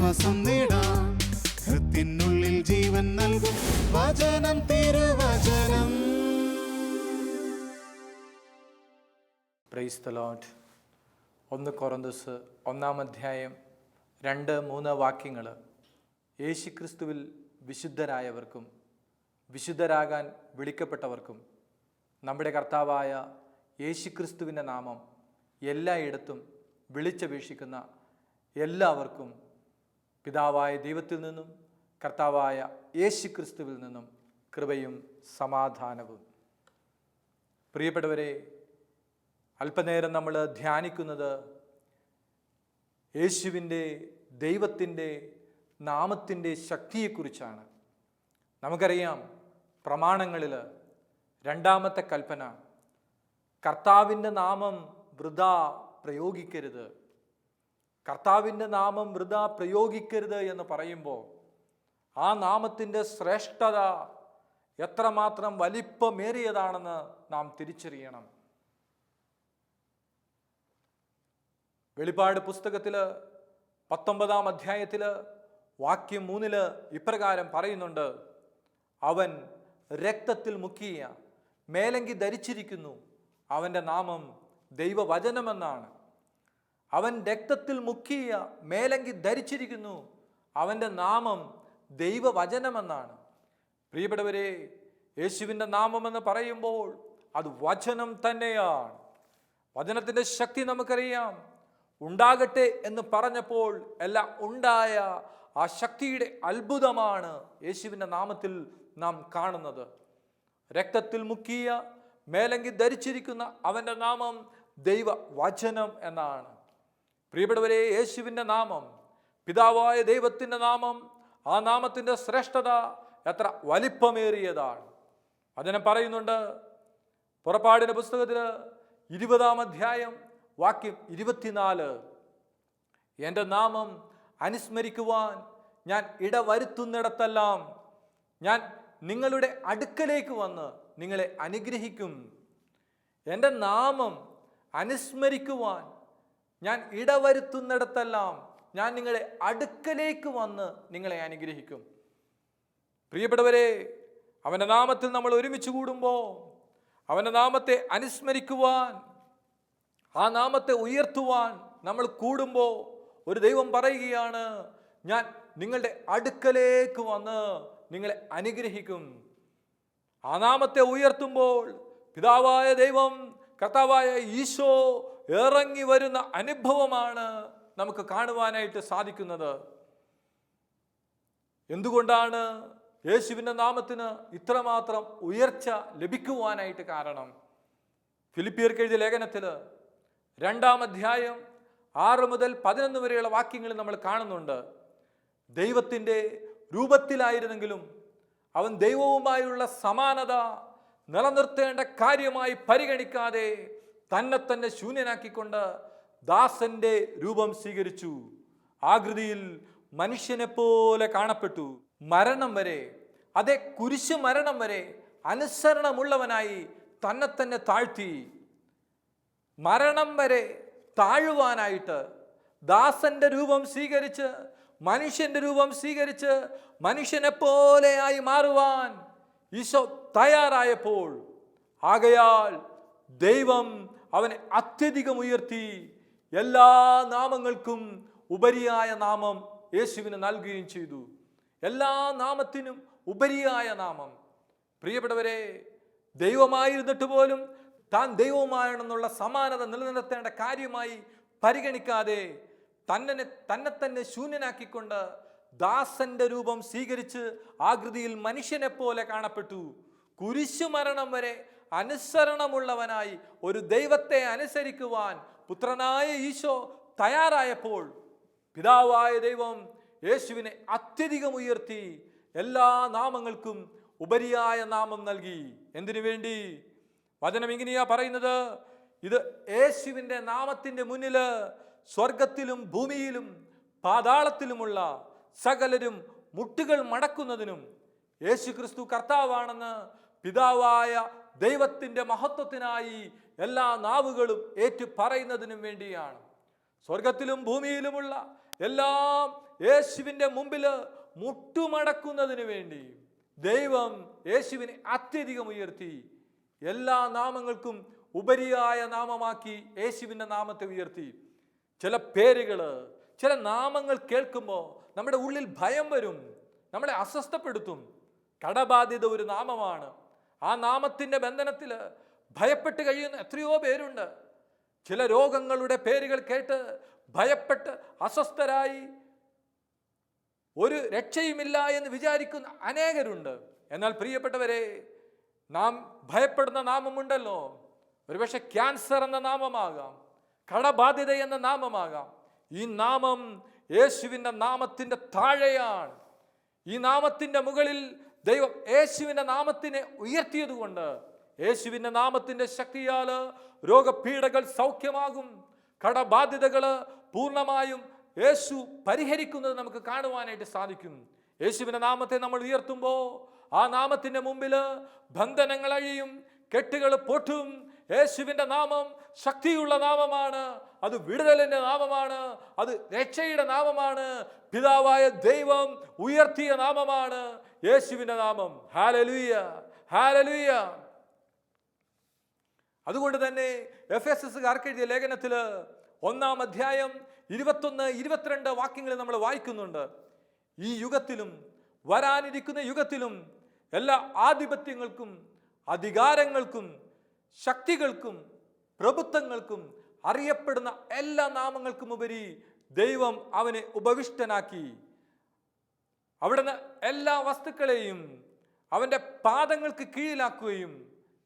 ആശ്വാസം നേടാം. ഹൃത്തിനുള്ളിൽ ജീവൻ നൽകും വചനം, തിരുവചനം. Praise the Lord. 1 കൊരിന്ത്യർ 1 അധ്യായം 2-3 വാക്യങ്ങൾ യേശുക്രിസ്തുവിൽ വിശുദ്ധരായവർക്കും വിശുദ്ധരാകാൻ വിളിക്കപ്പെട്ടവർക്കും നമ്മുടെ കർത്താവായ യേശുക്രിസ്തുവിൻ്റെ നാമം എല്ലായിടത്തും വിളിച്ചപേക്ഷിക്കുന്ന എല്ലാവർക്കും പിതാവായ ദൈവത്തിൽ നിന്നും കർത്താവായ യേശുക്രിസ്തുവിൽ നിന്നും കൃപയും സമാധാനവും. പ്രിയപ്പെട്ടവരെ, അല്പനേരം നമ്മൾ ധ്യാനിക്കുന്നത് യേശുവിൻ്റെ ദൈവത്തിൻ്റെ നാമത്തിൻ്റെ ശക്തിയെക്കുറിച്ചാണ്. നമുക്കറിയാം, പ്രമാണങ്ങളിൽ 2-ാമത്തെ കൽപ്പന കർത്താവിൻ്റെ നാമം വൃഥാ പ്രയോഗിക്കരുത്. കർത്താവിൻ്റെ നാമം വൃഥാ പ്രയോഗിക്കരുത് എന്ന് പറയുമ്പോൾ ആ നാമത്തിൻ്റെ ശ്രേഷ്ഠത എത്രമാത്രം വലിപ്പമേറിയതാണെന്ന് നാം തിരിച്ചറിയണം. വെളിപ്പാട് പുസ്തകത്തിൽ 19-ാം അധ്യായത്തിൽ വാക്യം 3 ഇപ്രകാരം പറയുന്നുണ്ട്: അവൻ രക്തത്തിൽ മുക്കിയ മേലങ്കി ധരിച്ചിരിക്കുന്നു, അവൻ്റെ നാമം ദൈവവചനമെന്നാണ്. അവൻ രക്തത്തിൽ മുക്കിയ മേലങ്കി ധരിച്ചിരിക്കുന്നു, അവൻ്റെ നാമം ദൈവവചനമെന്നാണ്. പ്രിയപ്പെട്ടവരെ, യേശുവിൻ്റെ നാമമെന്ന് പറയുമ്പോൾ അത് വചനം തന്നെയാണ്. വചനത്തിൻ്റെ ശക്തി നമുക്കറിയാം. ഉണ്ടാകട്ടെ എന്ന് പറഞ്ഞപ്പോൾ എല്ലാം ഉണ്ടായ ആ ശക്തിയുടെ അത്ഭുതമാണ് യേശുവിൻ്റെ നാമത്തിൽ നാം കാണുന്നത്. രക്തത്തിൽ മുക്കിയ മേലങ്കി ധരിച്ചിരിക്കുന്ന അവൻ്റെ നാമം ദൈവവചനം എന്നാണ്. പ്രിയപ്പെട്ടവരെ, യേശുവിൻ്റെ നാമം, പിതാവായ ദൈവത്തിൻ്റെ നാമം, ആ നാമത്തിൻ്റെ ശ്രേഷ്ഠത എത്ര വലിപ്പമേറിയതാണ്. വചനം പറയുന്നുണ്ട്, പുറപ്പാടിൻ്റെ പുസ്തകത്തിൽ 20-ാം അധ്യായം വാക്യം 24: എൻ്റെ നാമം അനുസ്മരിക്കുവാൻ ഞാൻ ഇടവരുത്തുന്നിടത്തെല്ലാം ഞാൻ നിങ്ങളുടെ അടുക്കലേക്ക് വന്ന് നിങ്ങളെ അനുഗ്രഹിക്കും. എൻ്റെ നാമം അനുസ്മരിക്കുവാൻ ഞാൻ ഇടവരുത്തുന്നിടത്തെല്ലാം ഞാൻ നിങ്ങളെ അടുക്കലേക്ക് വന്ന് നിങ്ങളെ അനുഗ്രഹിക്കും. പ്രിയപ്പെട്ടവരെ, അവൻ്റെ നാമത്തിൽ നമ്മൾ ഒരുമിച്ച് കൂടുമ്പോൾ, അവൻ്റെ നാമത്തെ അനുസ്മരിക്കുവാൻ, ആ നാമത്തെ ഉയർത്തുവാൻ നമ്മൾ കൂടുമ്പോൾ ഒരു ദൈവം പറയുകയാണ്: ഞാൻ നിങ്ങളുടെ അടുക്കലേക്ക് വന്ന് നിങ്ങളെ അനുഗ്രഹിക്കും. ആ നാമത്തെ ഉയർത്തുമ്പോൾ പിതാവായ ദൈവം, കർത്താവായ ഈശോ ഇറങ്ങി വരുന്ന അനുഭവമാണ് നമുക്ക് കാണുവാനായിട്ട് സാധിക്കുന്നത്. എന്തുകൊണ്ടാണ് യേശുവിൻ്റെ നാമത്തിന് ഇത്രമാത്രം ഉയർച്ച ലഭിക്കുവാനായിട്ട് കാരണം? ഫിലിപ്പിയർക്ക് എഴുതിയ ലേഖനത്തിൽ 2-ാം അധ്യായം 6 മുതൽ 11 വരെയുള്ള വാക്യങ്ങൾ നമ്മൾ കാണുന്നുണ്ട്. ദൈവത്തിൻ്റെ രൂപത്തിലായിരുന്നെങ്കിലും അവൻ ദൈവവുമായുള്ള സമാനത നിലനിർത്തേണ്ട കാര്യമായി പരിഗണിക്കാതെ തന്നെ ശൂന്യനാക്കിക്കൊണ്ട് ദാസന്റെ രൂപം സ്വീകരിച്ചു. ആകൃതിയിൽ മനുഷ്യനെ പോലെ കാണപ്പെട്ടു. മരണം വരെ, അതേ കുരിശ് മരണം വരെ അനുസരണമുള്ളവനായി തന്നെ താഴ്ത്തി. മരണം വരെ താഴുവാനായിട്ട് ദാസന്റെ രൂപം സ്വീകരിച്ച്, മനുഷ്യന്റെ രൂപം സ്വീകരിച്ച് മനുഷ്യനെ പോലെയായി മാറുവാൻ ഈശോ തയ്യാറായപ്പോൾ, ആകയാൽ ദൈവം അവനെ അത്യധികം ഉയർത്തി എല്ലാ നാമങ്ങൾക്കും ഉപരിയായ നാമം യേശുവിന് നൽകുകയും ചെയ്തു. എല്ലാ നാമത്തിനും ഉപരിയായ നാമം. പ്രിയപ്പെട്ടവരെ, ദൈവമായിരുന്നിട്ട് പോലും താൻ ദൈവമാണെന്നുള്ള സമാനത നിലനിർത്തേണ്ട കാര്യമായി പരിഗണിക്കാതെ തന്നെ ശൂന്യനാക്കിക്കൊണ്ട് ദാസന്റെ രൂപം സ്വീകരിച്ച് ആകൃതിയിൽ മനുഷ്യനെ പോലെ കാണപ്പെട്ടു. കുരിശു മരണം വരെ അനുസരണമുള്ളവനായി ഒരു ദൈവത്തെ അനുസരിക്കുവാൻ പുത്രനായ ഈശോ തയ്യാറായപ്പോൾ പിതാവായ ദൈവം യേശുവിനെ അത്യധികം ഉയർത്തി എല്ലാ നാമങ്ങൾക്കും ഉപരിയായ നാമം നൽകി. എന്തിനു വേണ്ടി? വചനം ഇങ്ങനെയാ പറയുന്നത്: ഇത് യേശുവിൻ്റെ നാമത്തിൻ്റെ മുന്നിൽ സ്വർഗത്തിലും ഭൂമിയിലും പാതാളത്തിലുമുള്ള സകലരും മുട്ടുകൾ മടക്കുന്നതിനും യേശു ക്രിസ്തു കർത്താവാണെന്ന് പിതാവായ ദൈവത്തിൻ്റെ മഹത്വത്തിനായി എല്ലാ നാവുകളും ഏറ്റു പറയുന്നതിനും വേണ്ടിയാണ്. സ്വർഗത്തിലും ഭൂമിയിലുമുള്ള എല്ലാം യേശുവിൻ്റെ മുമ്പിൽ മുട്ടുമടക്കുന്നതിന് വേണ്ടി ദൈവം യേശുവിനെ അത്യധികം ഉയർത്തി. എല്ലാ നാമങ്ങൾക്കും ഉപരിയായ നാമമാക്കി യേശുവിൻ്റെ നാമത്തെ ഉയർത്തി. ചില പേരുകൾ, ചില നാമങ്ങൾ കേൾക്കുമ്പോൾ നമ്മുടെ ഉള്ളിൽ ഭയം വരും, നമ്മളെ അസ്വസ്ഥപ്പെടുത്തും. കടബാധ്യത ഒരു നാമമാണ്. ആ നാമത്തിൻ്റെ ബന്ധനത്തിൽ ഭയപ്പെട്ട് കഴിയുന്ന എത്രയോ പേരുണ്ട്. ചില രോഗങ്ങളുടെ പേരുകൾ കേട്ട് ഭയപ്പെട്ട് അസ്വസ്ഥരായി ഒരു രക്ഷയുമില്ല എന്ന് വിചാരിക്കുന്ന അനേകരുണ്ട്. എന്നാൽ പ്രിയപ്പെട്ടവരെ, നാം ഭയപ്പെടുന്ന നാമമുണ്ടല്ലോ. ഒരുപക്ഷെ ക്യാൻസർ എന്ന നാമമാകാം, കടബാധ്യത എന്ന നാമമാകാം. ഈ നാമം യേശുവിൻ്റെ നാമത്തിൻ്റെ താഴെയാണ്. ഈ നാമത്തിൻ്റെ മുകളിൽ ദൈവം യേശുവിൻ്റെ നാമത്തിനെ ഉയർത്തിയതുകൊണ്ട് യേശുവിൻ്റെ നാമത്തിൻ്റെ ശക്തിയാൽ രോഗപീഠകൾ സൗഖ്യമാകും. കടബാധ്യതകൾ പൂർണ്ണമായും യേശു പരിഹരിക്കുന്നത് നമുക്ക് കാണുവാനായിട്ട് സാധിക്കും. യേശുവിൻ്റെ നാമത്തെ നമ്മൾ ഉയർത്തുമ്പോൾ ആ നാമത്തിൻ്റെ മുമ്പിൽ ബന്ധനങ്ങൾ അഴിയും, കെട്ടുകൾ പൊട്ടും. യേശുവിൻ്റെ നാമം ശക്തിയുള്ള നാമമാണ്, അത് വിടുതലിൻ്റെ നാമമാണ്, അത് രക്ഷയുടെ നാമമാണ്, പിതാവായ ദൈവം ഉയർത്തിയ നാമമാണ് യേശുവിൻ്റെ നാമം. Hallelujah, hallelujah. അതുകൊണ്ട് തന്നെ എഫെസസുകാർക്ക് എഴുതിയ ലേഖനത്തിൽ 1-ാം അധ്യായം 21-22 വാക്യങ്ങൾ നമ്മൾ വായിക്കുന്നുണ്ട്. ഈ യുഗത്തിലും വരാനിരിക്കുന്ന യുഗത്തിലും എല്ലാ ആധിപത്യങ്ങൾക്കും അധികാരങ്ങൾക്കും ശക്തികൾക്കും പ്രഭുത്വങ്ങൾക്കും അറിയപ്പെടുന്ന എല്ലാ നാമങ്ങൾക്കും ഉപരി ദൈവം അവനെ ഉപവിഷ്ടനാക്കി. അവിടുന്ന് എല്ലാ വസ്തുക്കളെയും അവൻ്റെ പാദങ്ങൾക്ക് കീഴിലാക്കുകയും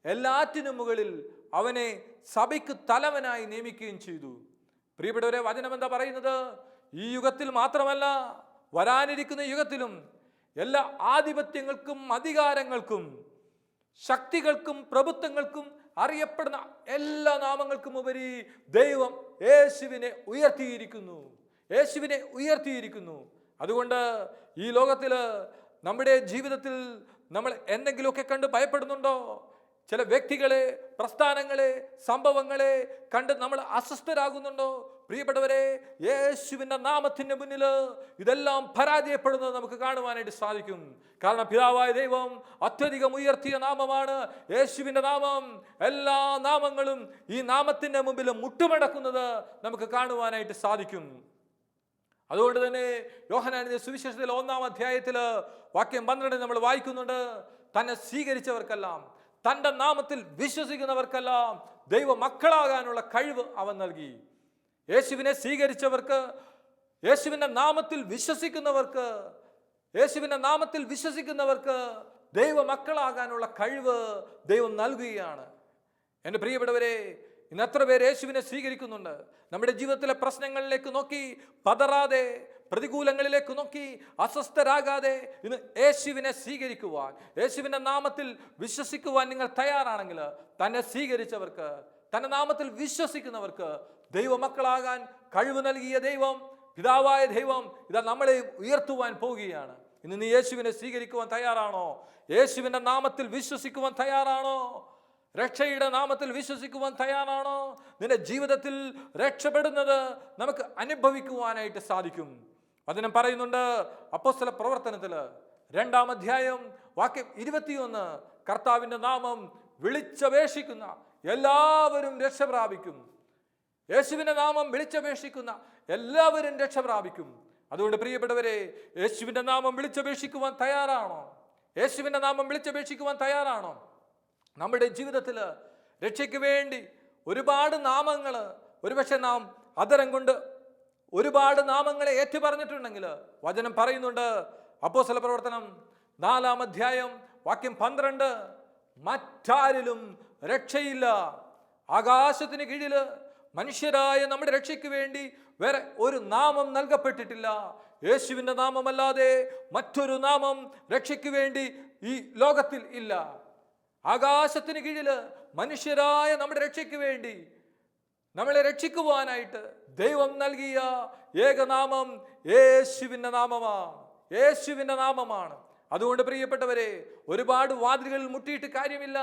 എല്ലാറ്റിനും മുകളിൽ അവനെ സഭയ്ക്ക് തലവനായി നിയമിക്കുകയും ചെയ്തു. പ്രിയപ്പെട്ടവരെ, വചനം എന്താ പറയുന്നത്? ഈ യുഗത്തിൽ മാത്രമല്ല, വരാനിരിക്കുന്ന യുഗത്തിലും എല്ലാ ആധിപത്യങ്ങൾക്കും അധികാരങ്ങൾക്കും ശക്തികൾക്കും പ്രഭുത്വങ്ങൾക്കും അറിയപ്പെടുന്ന എല്ലാ നാമങ്ങൾക്കും ഉപരി ദൈവം യേശുവിനെ ഉയർത്തിയിരിക്കുന്നു, യേശുവിനെ ഉയർത്തിയിരിക്കുന്നു. അതുകൊണ്ട് ഈ ലോകത്തിൽ നമ്മുടെ ജീവിതത്തിൽ നമ്മൾ എന്തെങ്കിലുമൊക്കെ കണ്ട് ഭയപ്പെടുന്നുണ്ടോ? ചില വ്യക്തികളെ, പ്രസ്ഥാനങ്ങളെ, സംഭവങ്ങളെ കണ്ട് നമ്മൾ അസ്വസ്ഥരാകുന്നുണ്ടോ? പ്രിയപ്പെട്ടവരെ, യേശുവിൻ്റെ നാമത്തിൻ്റെ മുന്നിൽ ഇതെല്ലാം പരാജയപ്പെടുന്നത് നമുക്ക് കാണുവാനായിട്ട് സാധിക്കും. കാരണം പിതാവായ ദൈവം അത്യധികം ഉയർത്തിയ നാമമാണ് യേശുവിൻ്റെ നാമം. എല്ലാ നാമങ്ങളും ഈ നാമത്തിൻ്റെ മുമ്പിൽ മുട്ടുമടക്കുന്നത് നമുക്ക് കാണുവാനായിട്ട് സാധിക്കും. അതുകൊണ്ട് തന്നെ യോഹന്നാന്റെ സുവിശേഷത്തിൽ 1-ാം അധ്യായത്തിൽ വാക്യം 12 നമ്മൾ വായിക്കുന്നുണ്ട്. തന്നെ സ്വീകരിച്ചവർക്കെല്ലാം, തൻ്റെ നാമത്തിൽ വിശ്വസിക്കുന്നവർക്കെല്ലാം ദൈവ മക്കളാകാനുള്ള കഴിവ് അവൻ നൽകി. യേശുവിനെ സ്വീകരിച്ചവർക്ക്, യേശുവിൻ്റെ നാമത്തിൽ വിശ്വസിക്കുന്നവർക്ക്, യേശുവിൻ്റെ നാമത്തിൽ വിശ്വസിക്കുന്നവർക്ക് ദൈവ മക്കളാകാനുള്ള കഴിവ് ദൈവം നൽകുകയാണ്. എൻ്റെ പ്രിയപ്പെട്ടവരെ, ഇന്ന് എത്ര പേര് യേശുവിനെ സ്വീകരിക്കുന്നുണ്ട്? നമ്മുടെ ജീവിതത്തിലെ പ്രശ്നങ്ങളിലേക്ക് നോക്കി പതറാതെ, പ്രതികൂലങ്ങളിലേക്ക് നോക്കി അസ്വസ്ഥരാകാതെ ഇന്ന് യേശുവിനെ സ്വീകരിക്കുവാൻ, യേശുവിൻ്റെ നാമത്തിൽ വിശ്വസിക്കുവാൻ നിങ്ങൾ തയ്യാറാണെങ്കിൽ തന്നെ സ്വീകരിച്ചവർക്ക്, തൻ്റെ നാമത്തിൽ വിശ്വസിക്കുന്നവർക്ക് ദൈവമക്കളാകാൻ കഴിവ് നൽകിയ ദൈവം, പിതാവായ ദൈവം ഇതാ നമ്മളെ ഉയർത്തുവാൻ പോവുകയാണ്. ഇന്ന് നീ യേശുവിനെ സ്വീകരിക്കുവാൻ തയ്യാറാണോ? യേശുവിൻ്റെ നാമത്തിൽ വിശ്വസിക്കുവാൻ തയ്യാറാണോ? രക്ഷയുടെ നാമത്തിൽ വിശ്വസിക്കുവാൻ തയ്യാറാണോ? നിന്റെ ജീവിതത്തിൽ രക്ഷപ്പെടുന്നത് നമുക്ക് അനുഭവിക്കുവാനായിട്ട് സാധിക്കും. അതിനും പറയുന്നുണ്ട് അപ്പോസ്തല പ്രവർത്തനത്തിൽ 2-ാം അധ്യായം വാക്യം 21, കർത്താവിൻ്റെ നാമം വിളിച്ചപേക്ഷിക്കുന്ന എല്ലാവരും രക്ഷ പ്രാപിക്കും. യേശുവിൻ്റെ നാമം വിളിച്ചപേക്ഷിക്കുന്ന എല്ലാവരും രക്ഷ പ്രാപിക്കും. അതുകൊണ്ട് പ്രിയപ്പെട്ടവരെ, യേശുവിൻ്റെ നാമം വിളിച്ചപേക്ഷിക്കുവാൻ തയ്യാറാണോ? യേശുവിൻ്റെ നാമം വിളിച്ചപേക്ഷിക്കുവാൻ തയ്യാറാണോ? നമ്മുടെ ജീവിതത്തിൽ രക്ഷയ്ക്ക് വേണ്ടി ഒരുപാട് നാമങ്ങൾ, ഒരുപക്ഷെ നാം അതരം കൊണ്ട് ഒരുപാട് നാമങ്ങളെ ഏറ്റുപറഞ്ഞിട്ടുണ്ടെങ്കിൽ വചനം പറയുന്നുണ്ട്, അപ്പോസ്തല പ്രവർത്തനം 4-ാം അധ്യായം വാക്യം 12, മറ്റാരിലും രക്ഷയില്ല. ആകാശത്തിന് കീഴിൽ മനുഷ്യരായ നമ്മുടെ രക്ഷയ്ക്ക് വേണ്ടി വേറെ ഒരു നാമം നൽകപ്പെട്ടിട്ടില്ല. യേശുവിൻ്റെ നാമമല്ലാതെ മറ്റൊരു നാമം രക്ഷയ്ക്ക് വേണ്ടി ഈ ലോകത്തിൽ ഇല്ല. ആകാശത്തിന് കീഴിൽ മനുഷ്യരായ നമ്മുടെ രക്ഷയ്ക്ക് വേണ്ടി നമ്മളെ രക്ഷിക്കുവാനായിട്ട് ദൈവം നൽകിയ ഏകനാമം യേശുവിൻ്റെ നാമമാണ്, യേശുവിൻ്റെ നാമമാണ്. അതുകൊണ്ട് പ്രിയപ്പെട്ടവരെ, ഒരുപാട് വാതിലുകളിൽ മുട്ടിയിട്ട് കാര്യമില്ല.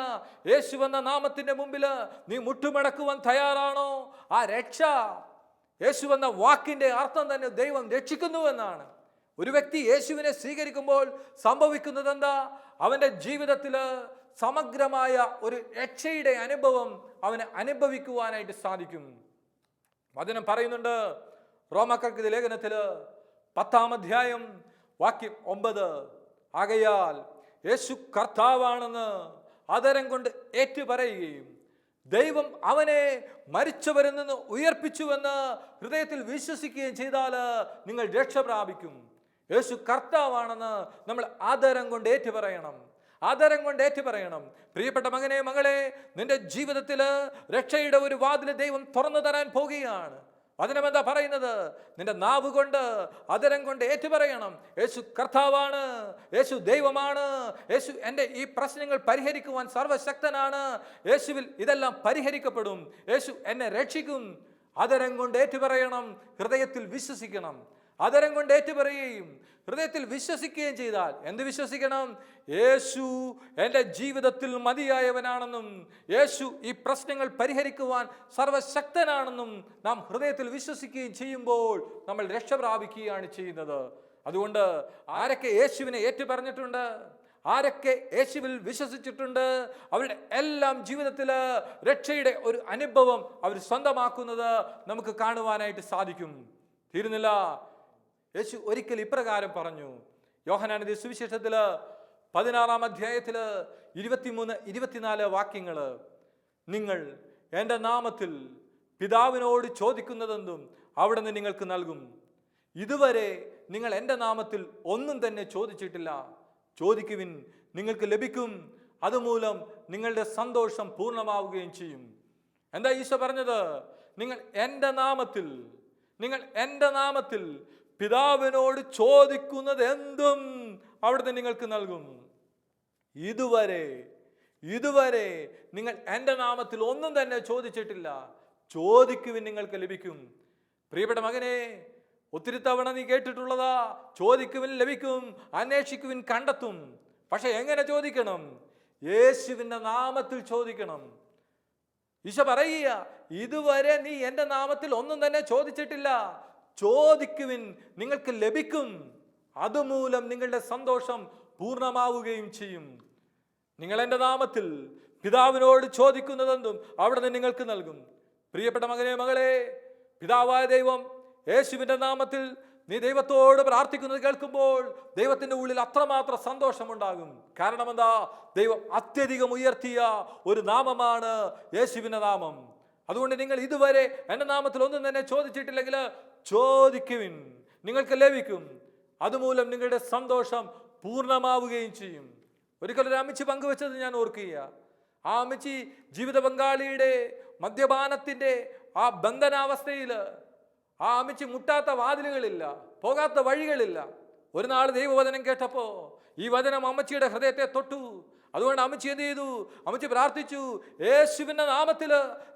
യേശു എന്ന നാമത്തിൻ്റെ മുമ്പിൽ നീ മുട്ടുമടക്കുവാൻ തയ്യാറാണോ? ആ രക്ഷ, യേശു എന്ന വാക്കിൻ്റെ അർത്ഥം തന്നെ ദൈവം രക്ഷിക്കുന്നുവെന്നാണ്. ഒരു വ്യക്തി യേശുവിനെ സ്വീകരിക്കുമ്പോൾ സംഭവിക്കുന്നത് എന്താ? അവന്റെ ജീവിതത്തിൽ സമഗ്രമായ ഒരു രക്ഷയുടെ അനുഭവം അവന് അനുഭവിക്കുവാനായിട്ട് സാധിക്കും. വചനം പറയുന്നുണ്ട് റോമാക്കാർക്ക് ലേഖനത്തില് 10-ാം അധ്യായം വാക്യം 9, ആകയാൽ യേശു കർത്താവാണെന്ന് ആദരം കൊണ്ട് ഏറ്റുപറയുകയും ദൈവം അവനെ മരിച്ചവരിൽ നിന്ന് ഉയർപ്പിച്ചുവെന്ന് ഹൃദയത്തിൽ വിശ്വസിക്കുകയും ചെയ്താൽ നിങ്ങൾ രക്ഷ പ്രാപിക്കും. യേശു കർത്താവാണെന്ന് നമ്മൾ ആദരം കൊണ്ട് ഏറ്റുപറയണം. ആദരം കൊണ്ട് ഏറ്റുപറയണം. പ്രിയപ്പെട്ട മകനെ, മകളെ, നിന്റെ ജീവിതത്തിൽ രക്ഷയുടെ ഒരു വാതിൽ ദൈവം തുറന്നു തരാൻ പോകുകയാണ്. വചനം എന്താ പറയുന്നത്? നിന്റെ നാവ് കൊണ്ട്, ആദരം കൊണ്ട് ഏറ്റുപറയണം, യേശു കർത്താവാണ്, യേശു ദൈവമാണ്, യേശു എൻ്റെ ഈ പ്രശ്നങ്ങൾ പരിഹരിക്കുവാൻ സർവശക്തനാണ്, യേശുവിൽ ഇതെല്ലാം പരിഹരിക്കപ്പെടും, യേശു എന്നെ രക്ഷിക്കും. ആദരം കൊണ്ട് ഏറ്റുപറയണം, ഹൃദയത്തിൽ വിശ്വസിക്കണം. ആദരം കൊണ്ട് ഏറ്റുപറയുകയും ഹൃദയത്തിൽ വിശ്വസിക്കുകയും ചെയ്താൽ എന്ത് വിശ്വസിക്കണം? യേശു എൻ്റെ ജീവിതത്തിൽ മതിയായവനാണെന്നും യേശു ഈ പ്രശ്നങ്ങൾ പരിഹരിക്കുവാൻ സർവശക്തനാണെന്നും നാം ഹൃദയത്തിൽ വിശ്വസിക്കുകയും ചെയ്യുമ്പോൾ നമ്മൾ രക്ഷ പ്രാപിക്കുകയാണ് ചെയ്യുന്നത്. അതുകൊണ്ട് ആരൊക്കെ യേശുവിനെ ഏറ്റുപറഞ്ഞിട്ടുണ്ട്, ആരൊക്കെ യേശുവിൽ വിശ്വസിച്ചിട്ടുണ്ട്, അവരുടെ എല്ലാം ജീവിതത്തിൽ രക്ഷയുടെ ഒരു അനുഭവം അവർ സ്വന്തമാക്കുന്നത് നമുക്ക് കാണുവാനായിട്ട് സാധിക്കും. തീരുന്നില്ല. യേശു ഒരിക്കൽ ഇപ്രകാരം പറഞ്ഞു. യോഹന്നാന്റെ സുവിശേഷത്തില് 16-ാം അധ്യായത്തില് 23-24 വാക്യങ്ങള്, നിങ്ങൾ എൻ്റെ നാമത്തിൽ പിതാവിനോട് ചോദിക്കുന്നതെന്തും അവിടുന്ന് നിങ്ങൾക്ക് നൽകും. ഇതുവരെ നിങ്ങൾ എൻ്റെ നാമത്തിൽ ഒന്നും തന്നെ ചോദിച്ചിട്ടില്ല. ചോദിക്കുവിൻ, നിങ്ങൾക്ക് ലഭിക്കും. അതുമൂലം നിങ്ങളുടെ സന്തോഷം പൂർണ്ണമാവുകയും ചെയ്യും. എന്താ ഈശോ പറഞ്ഞത്? നിങ്ങൾ എൻ്റെ നാമത്തിൽ പിതാവിനോട് ചോദിക്കുന്നത് എന്തും അവിടുന്ന് നിങ്ങൾക്ക് നൽകും. ഇതുവരെ നിങ്ങൾ എൻ്റെ നാമത്തിൽ ഒന്നും തന്നെ ചോദിച്ചിട്ടില്ല. ചോദിക്കുവിൻ, നിങ്ങൾക്ക് ലഭിക്കും. പ്രിയപ്പെട്ട മകനെ, ഒത്തിരി തവണ നീ കേട്ടിട്ടുള്ളതാ, ചോദിക്കുവിൻ ലഭിക്കും, അന്വേഷിക്കുവിൻ കണ്ടെത്തും. പക്ഷെ എങ്ങനെ ചോദിക്കണം? യേശുവിൻ്റെ നാമത്തിൽ ചോദിക്കണം. ഈശോ പറയുക, ഇതുവരെ നീ എൻ്റെ നാമത്തിൽ ഒന്നും തന്നെ ചോദിച്ചിട്ടില്ല. ചോദിക്കുവിൻ, നിങ്ങൾക്ക് ലഭിക്കും. അതുമൂലം നിങ്ങളുടെ സന്തോഷം പൂർണ്ണമാവുകയും ചെയ്യും. നിങ്ങൾ എൻ്റെ നാമത്തിൽ പിതാവിനോട് ചോദിക്കുന്നതെന്തും അവിടുന്ന് നിങ്ങൾക്ക് നൽകും. പ്രിയപ്പെട്ട മകനെ, മകളെ, പിതാവായ ദൈവം യേശുവിൻ്റെ നാമത്തിൽ നീ ദൈവത്തോട് പ്രാർത്ഥിക്കുന്നത് കേൾക്കുമ്പോൾ ദൈവത്തിൻ്റെ ഉള്ളിൽ അത്രമാത്രം സന്തോഷമുണ്ടാകും. കാരണം എന്താ? ദൈവം അത്യധികം ഉയർത്തിയ ഒരു നാമമാണ് യേശുവിൻ്റെ നാമം. അതുകൊണ്ട് നിങ്ങൾ ഇതുവരെ എൻ്റെ നാമത്തിൽ ഒന്നും തന്നെ ചോദിച്ചിട്ടില്ലെങ്കിൽ ചോദിക്കുവിൻ, നിങ്ങൾക്ക് ലഭിക്കും. അതുമൂലം നിങ്ങളുടെ സന്തോഷം പൂർണ്ണമാവുകയും ചെയ്യും. ഒരിക്കലൊരു അമ്മച്ചി പങ്കുവെച്ചത് ഞാൻ ഓർക്കുക. ആ അമ്മച്ചി ജീവിത പങ്കാളിയുടെ മദ്യപാനത്തിൻ്റെ ആ ബന്ധനാവസ്ഥയിൽ ആ അമ്മച്ചി മുട്ടാത്ത വാതിലുകളില്ല, പോകാത്ത വഴികളില്ല. ഒരു നാൾ ദൈവവചനം കേട്ടപ്പോൾ ഈ വചനം അമ്മച്ചിയുടെ ഹൃദയത്തെ തൊട്ടു. അതുകൊണ്ട് അമ്മച്ചി എന്ത് ചെയ്തു? അമ്മച്ചി പ്രാർത്ഥിച്ചു, യേശുവിൻ്റെ നാമത്തിൽ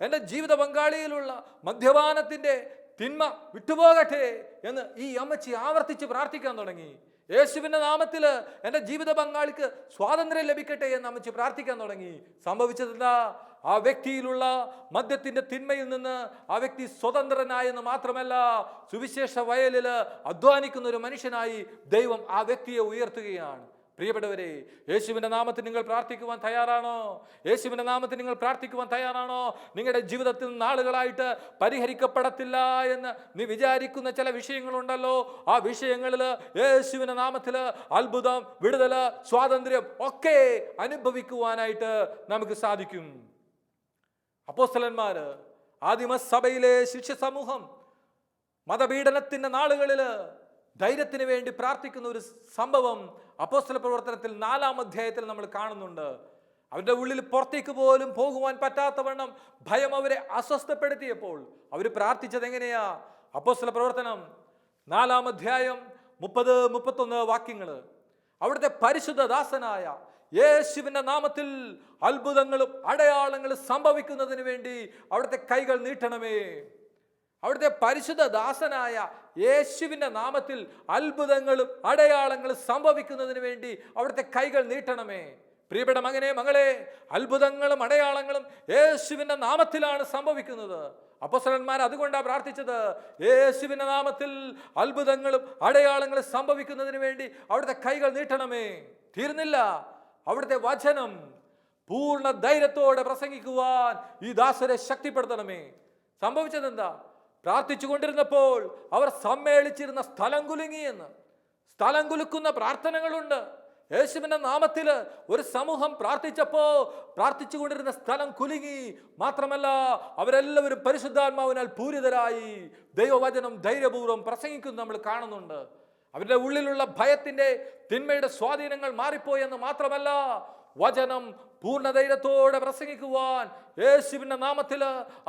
എൻ്റെ ജീവിത പങ്കാളിയിലുള്ള മദ്യപാനത്തിൻ്റെ തിന്മ വിട്ടുപോകട്ടെ എന്ന് ഈ അമ്മച്ചി ആവർത്തിച്ച് പ്രാർത്ഥിക്കാൻ തുടങ്ങി. യേശുവിൻ്റെ നാമത്തിൽ എൻ്റെ ജീവിത പങ്കാളിക്ക് സ്വാതന്ത്ര്യം ലഭിക്കട്ടെ എന്ന് അമ്മച്ചി പ്രാർത്ഥിക്കാൻ തുടങ്ങി. സംഭവിച്ചതെന്താ? ആ വ്യക്തിയിലുള്ള മദ്യത്തിൻ്റെ തിന്മയിൽ നിന്ന് ആ വ്യക്തി സ്വതന്ത്രനായെന്ന് മാത്രമല്ല, സുവിശേഷ വയലിൽ അധ്വാനിക്കുന്ന ഒരു മനുഷ്യനായി ദൈവം ആ വ്യക്തിയെ ഉയർത്തുകയാണ്. പ്രിയപ്പെട്ടവരെ, യേശുവിൻ്റെ നാമത്തിൽ നിങ്ങൾ പ്രാർത്ഥിക്കുവാൻ തയ്യാറാണോ? യേശുവിൻ്റെ നാമത്തിൽ നിങ്ങൾ പ്രാർത്ഥിക്കുവാൻ തയ്യാറാണോ? നിങ്ങളുടെ ജീവിതത്തിൽ നാളുകളായിട്ട് പരിഹരിക്കപ്പെടത്തില്ല എന്ന് നീ വിചാരിക്കുന്ന ചില വിഷയങ്ങളുണ്ടല്ലോ, ആ വിഷയങ്ങളിൽ യേശുവിൻ്റെ നാമത്തിൽ അത്ഭുതം, വിടുതൽ, സ്വാതന്ത്ര്യം ഒക്കെ അനുഭവിക്കുവാനായിട്ട് നമുക്ക് സാധിക്കും. അപ്പോസ്തലന്മാര്, ആദിമസഭയിലെ ശിഷ്യ സമൂഹം മതപീഡനത്തിന്റെ നാളുകളിൽ ധൈര്യത്തിന് വേണ്ടി പ്രാർത്ഥിക്കുന്ന ഒരു സംഭവം അപ്പോസ്തല പ്രവർത്തനത്തിൽ 4-ാം അധ്യായത്തിൽ നമ്മൾ കാണുന്നുണ്ട്. അവരുടെ ഉള്ളിൽ പുറത്തേക്ക് പോലും പോകുവാൻ പറ്റാത്തവണ്ണം ഭയം അവരെ അസ്വസ്ഥപ്പെടുത്തിയപ്പോൾ അവർ പ്രാർത്ഥിച്ചത് എങ്ങനെയാ? അപ്പോസ്തല പ്രവർത്തനം 4-ാം അധ്യായം 30-31 വാക്യങ്ങൾ. അവിടുത്തെ പരിശുദ്ധ ദാസനായ യേശുവിൻ്റെ നാമത്തിൽ അത്ഭുതങ്ങളും അടയാളങ്ങളും സംഭവിക്കുന്നതിന് വേണ്ടി അവിടുത്തെ കൈകൾ നീട്ടണമേ. അവിടുത്തെ പരിശുദ്ധ ദാസനായ യേശുവിൻ്റെ നാമത്തിൽ അത്ഭുതങ്ങളും അടയാളങ്ങളും സംഭവിക്കുന്നതിന് വേണ്ടി അവിടുത്തെ കൈകൾ നീട്ടണമേ. പ്രിയപ്പെട്ട മകനെ, മകളെ, അത്ഭുതങ്ങളും അടയാളങ്ങളും യേശുവിന്റെ നാമത്തിലാണ് സംഭവിക്കുന്നത്. അപ്പോസ്തലന്മാർ അതുകൊണ്ടാണ് പ്രാർത്ഥിച്ചത്, യേശുവിന്റെ നാമത്തിൽ അത്ഭുതങ്ങളും അടയാളങ്ങളും സംഭവിക്കുന്നതിന് വേണ്ടി അവിടുത്തെ കൈകൾ നീട്ടണമേ. തീർന്നില്ല, അവിടുത്തെ വചനം പൂർണ്ണ ധൈര്യത്തോടെ പ്രസംഗിക്കുവാൻ ഈ ദാസരെ ശക്തിപ്പെടുത്തണമേ. സംഭവിച്ചത് എന്താ? പ്രാർത്ഥിച്ചു കൊണ്ടിരുന്നപ്പോൾ അവർ സമ്മേളിച്ചിരുന്ന സ്ഥലം കുലുങ്ങിയെന്ന്. സ്ഥലം കുലുക്കുന്ന പ്രാർത്ഥനകളുണ്ട്. യേശുവിന്റെ നാമത്തിൽ ഒരു സമൂഹം പ്രാർത്ഥിച്ചു കൊണ്ടിരുന്ന സ്ഥലം കുലുങ്ങി. മാത്രമല്ല, അവരെല്ലാവരും പരിശുദ്ധാത്മാവിനാൽ പൂരിതരായി ദൈവവചനം ധൈര്യപൂർവ്വം പ്രസംഗിക്കുന്നത് നമ്മൾ കാണുന്നുണ്ട്. അവരുടെ ഉള്ളിലുള്ള ഭയത്തിന്റെ, തിന്മയുടെ സ്വാധീനങ്ങൾ മാറിപ്പോയെന്ന് മാത്രമല്ല, വചനം പൂർണ്ണധൈര്യത്തോടെ പ്രസംഗിക്കുവാൻ യേശുവിന്റെ നാമത്തിൽ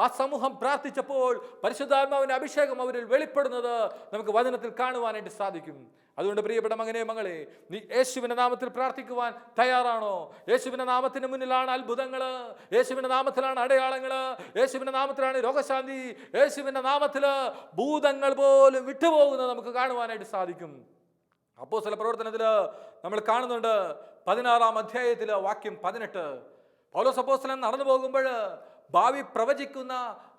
ആ സമൂഹം പ്രാർത്ഥിച്ചപ്പോൾ പരിശുദ്ധാത്മാവിന്റെ അഭിഷേകം അവരിൽ വെളിപ്പെടുന്നത് നമുക്ക് വചനത്തിൽ കാണുവാനായിട്ട് സാധിക്കും. അതുകൊണ്ട് പ്രിയപ്പെട്ട മകനെ, മകളെ, നീ യേശുവിന്റെ നാമത്തിൽ പ്രാർത്ഥിക്കുവാൻ തയ്യാറാണോ? യേശുവിന്റെ നാമത്തിന് മുന്നിലാണ് അത്ഭുതങ്ങള്, യേശുവിന്റെ നാമത്തിലാണ് അടയാളങ്ങള്, യേശുവിന്റെ നാമത്തിലാണ് രോഗശാന്തി, യേശുവിന്റെ നാമത്തില് ഭൂതങ്ങൾ പോലും വിട്ടുപോകുന്നത് നമുക്ക് കാണുവാനായിട്ട് സാധിക്കും. അപ്പോസ്തല പ്രവർത്തനത്തില് നമ്മൾ കാണുന്നുണ്ട് 16-ാം അധ്യായത്തില് വാക്യം 18. പൗലോസ് അപ്പോസ്തലൻ നടന്നു പോകുമ്പോൾ ഭാവി പ്രവചിക്കുന്ന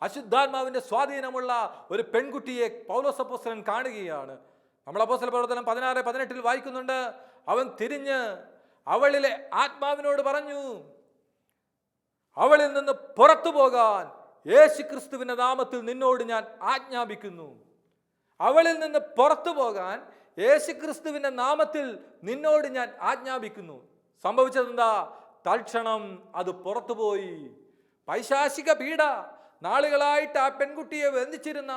അശുദ്ധാത്മാവിന്റെ സ്വാധീനമുള്ള ഒരു പെൺകുട്ടിയെ പൗലോസ് അപ്പോസ്തലൻ കാണുകയാണ്. നമ്മൾ അപ്പോസ്തല പ്രവർത്തനം 16-18 വായിക്കുന്നുണ്ട്. അവൻ തിരിഞ്ഞ് അവളിലെ ആത്മാവിനോട് പറഞ്ഞു, അവളിൽ നിന്ന് പുറത്തു പോകാൻ യേശുക്രിസ്തുവിന്റെ നാമത്തിൽ നിന്നോട് ഞാൻ ആജ്ഞാപിക്കുന്നു. അവളിൽ നിന്ന് പുറത്തു പോകാൻ യേശുക്രിസ്തുവിന്റെ നാമത്തിൽ നിന്നോട് ഞാൻ ആജ്ഞാപിക്കുന്നു. സംഭവിച്ചതെന്താ? തൽക്ഷണം അത് പുറത്തുപോയി. പൈശാചിക പീഡ, നാളുകളായിട്ട് ആ പെൺകുട്ടിയെ ബന്ധിച്ചിരുന്ന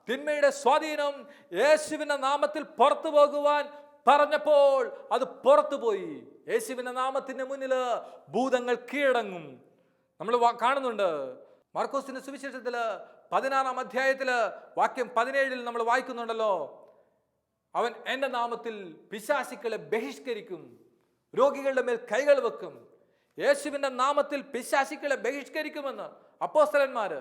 തിന്മയുടെ സ്വാധീനം യേശുവിന്റെ നാമത്തിൽ പുറത്തു പോകുവാൻ പറഞ്ഞപ്പോൾ അത് പുറത്തുപോയി. യേശുവിന്റെ നാമത്തിന്റെ മുന്നിൽ ഭൂതങ്ങൾ കീഴടങ്ങും. നമ്മൾ കാണുന്നുണ്ട് മാർക്കോസിന്റെ സുവിശേഷത്തില് 16-ാം അധ്യായത്തില് വാക്യം 17 നമ്മൾ വായിക്കുന്നുണ്ടല്ലോ, അവൻ എൻ്റെ നാമത്തിൽ പിശാചുക്കളെ ബഹിഷ്കരിക്കും, രോഗികളുടെ മേൽ കൈകൾ വെക്കും. യേശുവിന്റെ നാമത്തിൽ പിശാചുക്കളെ ബഹിഷ്കരിക്കുമെന്ന് അപ്പോസ്തലന്മാര്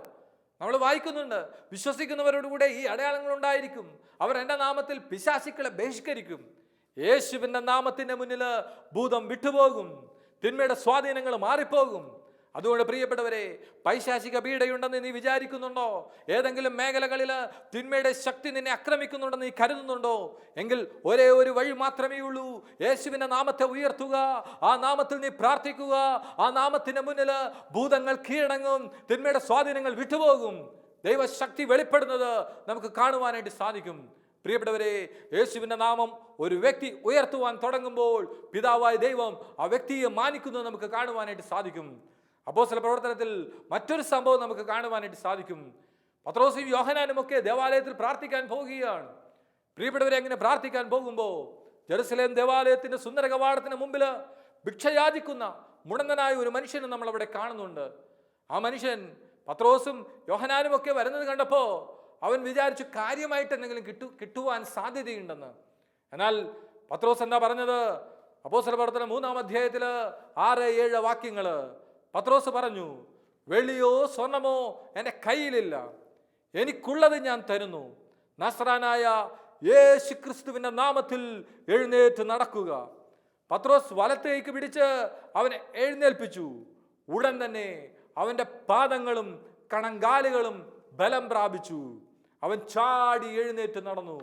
നമ്മൾ വായിക്കുന്നുണ്ട്. വിശ്വസിക്കുന്നവരോട് കൂടെ ഈ അടയാളങ്ങൾ ഉണ്ടായിരിക്കും. അവർ എൻ്റെ നാമത്തിൽ പിശാചുക്കളെ ബഹിഷ്കരിക്കും. യേശുവിന്റെ നാമത്തിന്റെ മുന്നിൽ ഭൂതം വിട്ടുപോകും, തിന്മയുടെ സ്വാധീനങ്ങൾ മാറിപ്പോകും. അതുകൊണ്ട് പ്രിയപ്പെട്ടവരെ, പൈശാചിക പീഡയുണ്ടെന്ന് നീ വിചാരിക്കുന്നുണ്ടോ? ഏതെങ്കിലും മേഖലകളിൽ തിന്മയുടെ ശക്തി നിന്നെ ആക്രമിക്കുന്നുണ്ടെന്ന് നീ കരുതുന്നുണ്ടോ? എങ്കിൽ ഒരേ ഒരു വഴി മാത്രമേ ഉള്ളൂ. യേശുവിന്റെ നാമത്തെ ഉയർത്തുക, ആ നാമത്തിൽ നീ പ്രാർത്ഥിക്കുക. ആ നാമത്തിന്റെ മുന്നിൽ ഭൂതങ്ങൾ കീഴടങ്ങും, തിന്മയുടെ സ്വാധീനങ്ങൾ വിട്ടുപോകും. ദൈവശക്തി വെളിപ്പെടുന്നത് നമുക്ക് കാണുവാനായിട്ട് സാധിക്കും. പ്രിയപ്പെട്ടവരെ, യേശുവിന്റെ നാമം ഒരു വ്യക്തി ഉയർത്തുവാൻ തുടങ്ങുമ്പോൾ പിതാവായ ദൈവം ആ വ്യക്തിയെ മാനിക്കുന്നത് നമുക്ക് കാണുവാനായിട്ട് സാധിക്കും. അപ്പോസ്തല പ്രവർത്തനത്തിൽ മറ്റൊരു സംഭവം നമുക്ക് കാണുവാനായിട്ട് സാധിക്കും. പത്രോസും യോഹന്നാനും ഒക്കെ ദേവാലയത്തിൽ പ്രാർത്ഥിക്കാൻ പോവുകയാണ്. പ്രിയപ്പെട്ടവരെ, അങ്ങനെ പ്രാർത്ഥിക്കാൻ പോകുമ്പോൾ ജെറുസലേം ദേവാലയത്തിന്റെ സുന്ദര കവാടത്തിന് മുമ്പിൽ ഭിക്ഷയാചിക്കുന്ന മുടന്തനായ ഒരു മനുഷ്യനെ നമ്മൾ അവിടെ കാണുന്നുണ്ട്. ആ മനുഷ്യൻ പത്രോസും യോഹന്നാനും ഒക്കെ വരുന്നത് കണ്ടപ്പോൾ അവൻ വിചാരിച്ചു കാര്യമായിട്ട് എന്തെങ്കിലും കിട്ടുവാൻ സാധ്യതയുണ്ടെന്ന്. എന്നാൽ പത്രോസ് എന്താ പറഞ്ഞത്? അപ്പോസ്തല പ്രവർത്തനം 3-ാം അധ്യായത്തില് 6-7 വാക്യങ്ങള് പത്രോസ് പറഞ്ഞു, വെള്ളിയോ സ്വർണമോ എൻ്റെ കയ്യിലില്ല, എനിക്കുള്ളത് ഞാൻ തരുന്നു. നസ്രാനായ യേശുക്രിസ്തുവിന്റെ നാമത്തിൽ എഴുന്നേറ്റ് നടക്കുക. പത്രോസ് വലത്തേക്ക് പിടിച്ച് അവനെ എഴുന്നേൽപ്പിച്ചു. ഉടൻ തന്നെ അവന്റെ പാദങ്ങളും കണങ്കാലുകളും ബലം പ്രാപിച്ചു. അവൻ ചാടി എഴുന്നേറ്റ് നടന്നു.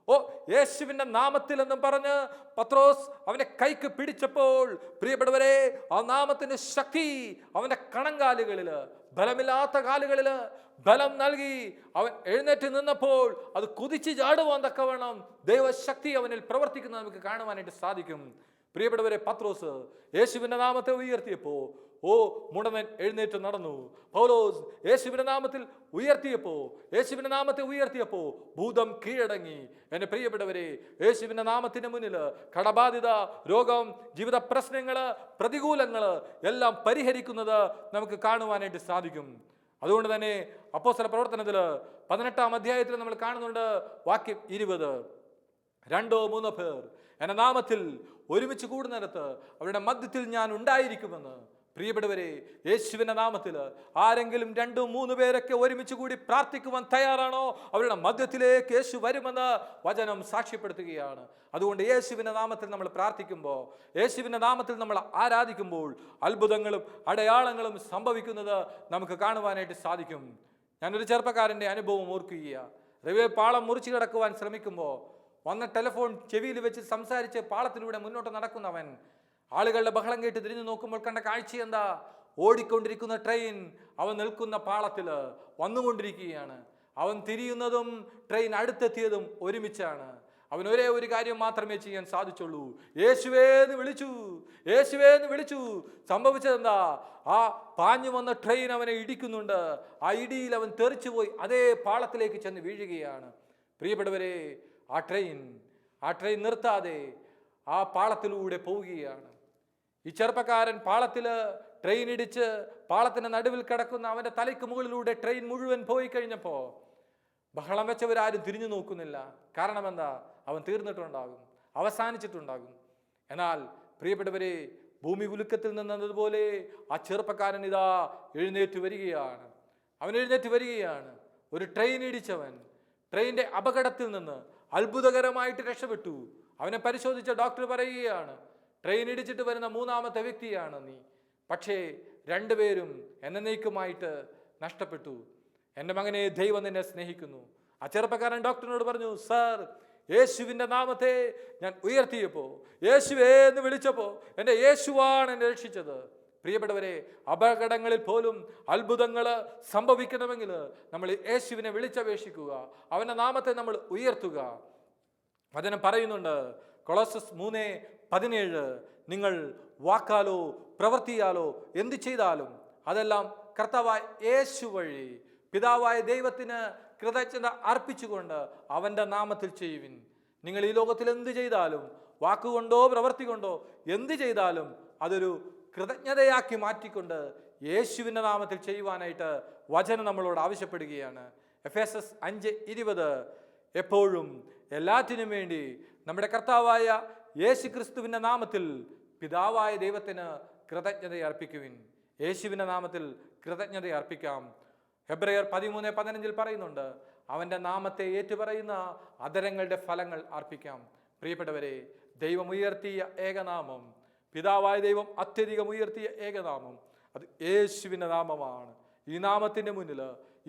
ഓ, യേശുവിന്റെ നാമത്തിൽ എന്നും പറഞ്ഞ് പത്രോസ് അവന്റെ കൈക്ക് പിടിച്ചപ്പോൾ പ്രിയപ്പെട്ടവരെ, ആ നാമത്തിന്റെ ശക്തി അവന്റെ കണങ്കാലുകളില്, ബലമില്ലാത്ത കാലുകളില് ബലം നൽകി. അവൻ എഴുന്നേറ്റ് നിന്നപ്പോൾ അത് കുതിച്ച് ചാടുവാൻ തക്കവണ്ണം ദൈവശക്തി അവനിൽ പ്രവർത്തിക്കുന്നത് നമുക്ക് കാണുവാനായിട്ട് സാധിക്കും. പ്രിയപ്പെട്ടവരെ, പത്രോസ് യേശുവിന്റെ നാമത്തെ ഉയർത്തിയപ്പോ മുടവൻ എഴുന്നേറ്റ് നടന്നു. പൗലോസ് യേശുവിന്റെ നാമത്തിൽ ഉയർത്തിയപ്പോ ഭൂതം കീഴടങ്ങി. എന്റെ പ്രിയപ്പെട്ടവരെ, യേശുവിന്റെ നാമത്തിന് മുന്നിൽ കടബാധിത, രോഗം, ജീവിത പ്രശ്നങ്ങള്, പ്രതികൂലങ്ങള് എല്ലാം പരിഹരിക്കുന്നത് നമുക്ക് കാണുവാനായിട്ട് സാധിക്കും. അതുകൊണ്ട് തന്നെ അപ്പോസ്തല പ്രവർത്തനത്തില് 18-ാം അധ്യായത്തിൽ നമ്മൾ കാണുന്നുണ്ട് വാക്യം 20, 2-3 പേർ എൻ്റെ നാമത്തിൽ ഒരുമിച്ച് കൂടുന്നിടത്ത് അവരുടെ മധ്യത്തിൽ ഞാൻ ഉണ്ടായിരിക്കുമെന്ന് പ്രിയപ്പെട്ടവരെ, യേശുവിന്റെ നാമത്തിൽ ആരെങ്കിലും 2-3 പേരൊക്കെ ഒരുമിച്ച് കൂടി പ്രാർത്ഥിക്കുവാൻ തയ്യാറാണോ, അവരുടെ മധ്യത്തിലേക്ക് യേശു വരുമെന്ന് വചനം സാക്ഷ്യപ്പെടുത്തുകയാണ്. അതുകൊണ്ട് യേശുവിന്റെ നാമത്തിൽ നമ്മൾ പ്രാർത്ഥിക്കുമ്പോൾ, യേശുവിന്റെ നാമത്തിൽ നമ്മൾ ആരാധിക്കുമ്പോൾ അത്ഭുതങ്ങളും അടയാളങ്ങളും സംഭവിക്കുന്നത് നമുക്ക് കാണുവാനായിട്ട് സാധിക്കും. ഞാനൊരു ചെറുപ്പക്കാരൻ്റെ അനുഭവം ഓർക്കുകയാണ്. റെയിൽവേ പാളം മുറിച്ചു കിടക്കുവാൻ ശ്രമിക്കുമ്പോൾ വന്ന ടെലിഫോൺ ചെവിയിൽ വെച്ച് സംസാരിച്ച് പാളത്തിലൂടെ മുന്നോട്ട് നടക്കുന്നവൻ ആളുകളുടെ ബഹളം കേട്ട് തിരിഞ്ഞു നോക്കുമ്പോൾ കണ്ട കാഴ്ച എന്താ? ഓടിക്കൊണ്ടിരിക്കുന്ന ട്രെയിൻ അവൻ നിൽക്കുന്ന പാളത്തിൽ വന്നുകൊണ്ടിരിക്കുകയാണ്. അവൻ തിരിയുന്നതും ട്രെയിൻ അടുത്തെത്തിയതും ഒരുമിച്ചാണ്. അവൻ ഒരേ ഒരു കാര്യം മാത്രമേ ചെയ്യാൻ സാധിച്ചുള്ളൂ, യേശുവേന്ന് വിളിച്ചു, യേശുവേന്ന് വിളിച്ചു. സംഭവിച്ചതെന്താ? ആ പാഞ്ഞു വന്ന ട്രെയിൻ അവനെ ഇടിക്കുന്നുണ്ട്. ആ ഇടിയിൽ അവൻ തെറിച്ചുപോയി അതേ പാളത്തിലേക്ക് ചെന്ന് വീഴുകയാണ്. പ്രിയപ്പെട്ടവരെ, ആ ട്രെയിൻ നിർത്താതെ ആ പാളത്തിലൂടെ പോവുകയാണ്. ഈ ചെറുപ്പക്കാരൻ പാളത്തിൽ ട്രെയിൻ ഇടിച്ച് പാളത്തിന്റെ നടുവിൽ കിടക്കുന്ന അവന്റെ തലയ്ക്ക് മുകളിലൂടെ ട്രെയിൻ മുഴുവൻ പോയി കഴിഞ്ഞപ്പോൾ ബഹളം വെച്ചവരാരും തിരിഞ്ഞു നോക്കുന്നില്ല. കാരണം എന്താ? അവൻ തീർന്നിട്ടുണ്ടാകും, അവസാനിച്ചിട്ടുണ്ടാകും. എന്നാൽ പ്രിയപ്പെട്ടവരെ, ഭൂമി കുലുക്കത്തിൽ നിന്നതുപോലെ ആ ചെറുപ്പക്കാരൻ ഇതാ എഴുന്നേറ്റ് വരികയാണ്. അവൻ എഴുന്നേറ്റ് വരികയാണ്. ഒരു ട്രെയിൻ ഇടിച്ചവൻ ട്രെയിനിന്റെ അപകടത്തിൽ നിന്ന് അത്ഭുതകരമായിട്ട് രക്ഷപ്പെട്ടു. അവനെ പരിശോധിച്ച ഡോക്ടർ പറയുകയാണ്, ട്രെയിൻ ഇടിച്ചിട്ട് വരുന്ന 3ാമത്തെ വ്യക്തിയാണ് നീ. പക്ഷേ 2 പേരും എന്നേക്കുമായിട്ട് നഷ്ടപ്പെട്ടു. എൻ്റെ മകനെ, ദൈവം നിന്നെ സ്നേഹിക്കുന്നു. ആ ചെറുപ്പക്കാരൻ ഡോക്ടറിനോട് പറഞ്ഞു, സർ, യേശുവിൻ്റെ നാമത്തെ ഞാൻ ഉയർത്തിയപ്പോൾ, യേശുവേ എന്ന് വിളിച്ചപ്പോൾ എൻ്റെ യേശുവാണ് എന്നെ രക്ഷിച്ചത്. പ്രിയപ്പെട്ടവരെ, അപകടങ്ങളിൽ പോലും അത്ഭുതങ്ങൾ സംഭവിക്കണമെങ്കിൽ നമ്മൾ യേശുവിനെ വിളിച്ചപേക്ഷിക്കുക, അവൻ്റെ നാമത്തെ നമ്മൾ ഉയർത്തുക. വചനം പറയുന്നുണ്ട്, കൊളോസ്യസ് 3:17, നിങ്ങൾ വാക്കാലോ പ്രവൃത്തിയാലോ എന്ത് ചെയ്താലും അതെല്ലാം കർത്താവായ യേശു വഴി പിതാവായ ദൈവത്തിന് കൃതജ്ഞത അർപ്പിച്ചുകൊണ്ട് അവൻ്റെ നാമത്തിൽ ചെയ്യുവിൻ. നിങ്ങൾ ഈ ലോകത്തിൽ എന്ത് ചെയ്താലും, വാക്കുകൊണ്ടോ പ്രവൃത്തി കൊണ്ടോ എന്ത് ചെയ്താലും അതൊരു കൃതജ്ഞതയാക്കി മാറ്റിക്കൊണ്ട് യേശുവിൻ്റെ നാമത്തിൽ ചെയ്യുവാനായിട്ട് വചനം നമ്മളോട് ആവശ്യപ്പെടുകയാണ്. എഫേസസ് 5:20, എപ്പോഴും എല്ലാറ്റിനും വേണ്ടി നമ്മുടെ കർത്താവായ യേശു ക്രിസ്തുവിൻ്റെ നാമത്തിൽ പിതാവായ ദൈവത്തിന് കൃതജ്ഞത അർപ്പിക്കുവിൻ. യേശുവിൻ്റെ നാമത്തിൽ കൃതജ്ഞത അർപ്പിക്കാം. ഹെബ്രയർ 13:15 പറയുന്നുണ്ട്, അവൻ്റെ നാമത്തെ ഏറ്റുപറയുന്ന അധരങ്ങളുടെ ഫലങ്ങൾ അർപ്പിക്കാം. പ്രിയപ്പെട്ടവരെ, ദൈവം ഉയർത്തിയ ഏകനാമം, പിതാവായ ദൈവം അത്യധികം ഉയർത്തിയ ഏകനാമം, അത് യേശുവിൻ്റെ നാമമാണ്. ഈ നാമത്തിൻ്റെ മുന്നിൽ,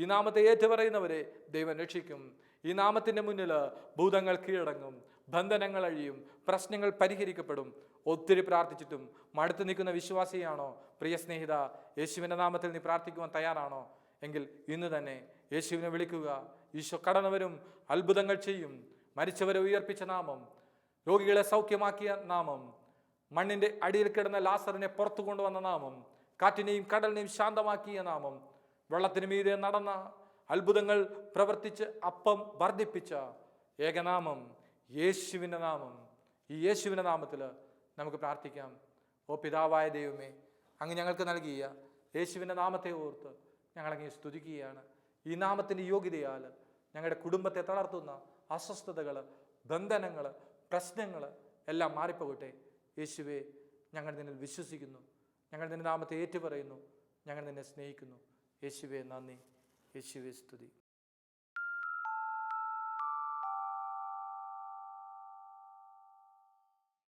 ഈ നാമത്തെ ഏറ്റുപറയുന്നവരെ ദൈവം രക്ഷിക്കും. ഈ നാമത്തിൻ്റെ മുന്നിൽ ഭൂതങ്ങൾ കീഴടങ്ങും, ബന്ധനങ്ങൾ അഴിയും, പ്രശ്നങ്ങൾ പരിഹരിക്കപ്പെടും. ഒത്തിരി പ്രാർത്ഥിച്ചിട്ടും മടുത്തു നിൽക്കുന്ന വിശ്വാസിയാണോ പ്രിയ സ്നേഹിത? യേശുവിൻ്റെ നാമത്തിൽ നീ പ്രാർത്ഥിക്കുവാൻ തയ്യാറാണോ? എങ്കിൽ ഇന്ന് തന്നെ യേശുവിനെ വിളിക്കുക. ഈശോ കടന്നവരും അത്ഭുതങ്ങൾ ചെയ്യും. മരിച്ചവരെ ഉയർപ്പിച്ച നാമം, രോഗികളെ സൗഖ്യമാക്കിയ നാമം, മണ്ണിൻ്റെ അടിയിൽ കിടന്ന ലാസറിനെ പുറത്തു കൊണ്ടുവന്ന നാമം, കാറ്റിനെയും കടലിനെയും ശാന്തമാക്കിയ നാമം, വെള്ളത്തിന് മീതെ നടന്ന അത്ഭുതങ്ങൾ പ്രവർത്തിച്ച് അപ്പം വർദ്ധിപ്പിച്ച ഏകനാമം, യേശുവിൻ്റെ നാമം. ഈ യേശുവിൻ്റെ നാമത്തിൽ നമുക്ക് പ്രാർത്ഥിക്കാം. ഓ പിതാവായ ദൈവമേ, അങ്ങ് ഞങ്ങൾക്ക് നൽകിയ യേശുവിൻ്റെ നാമത്തെ ഓർത്ത് ഞങ്ങളങ്ങ് സ്തുതിക്കുകയാണ്. ഈ നാമത്തിൻ്റെ യോഗ്യതയാൽ ഞങ്ങളുടെ കുടുംബത്തെ തളർത്തുന്ന അസ്വസ്ഥതകൾ, ബന്ധനങ്ങൾ, പ്രശ്നങ്ങൾ എല്ലാം മാറിപ്പോകട്ടെ. യേശുവേ, ഞങ്ങൾ നിന്നിൽ വിശ്വസിക്കുന്നു, ഞങ്ങൾ നിന്റെ നാമത്തെ ഏറ്റുപറയുന്നു, ഞങ്ങൾ നിന്നെ സ്നേഹിക്കുന്നു. യേശുവേ നന്ദി, യേശുവേ സ്തുതി.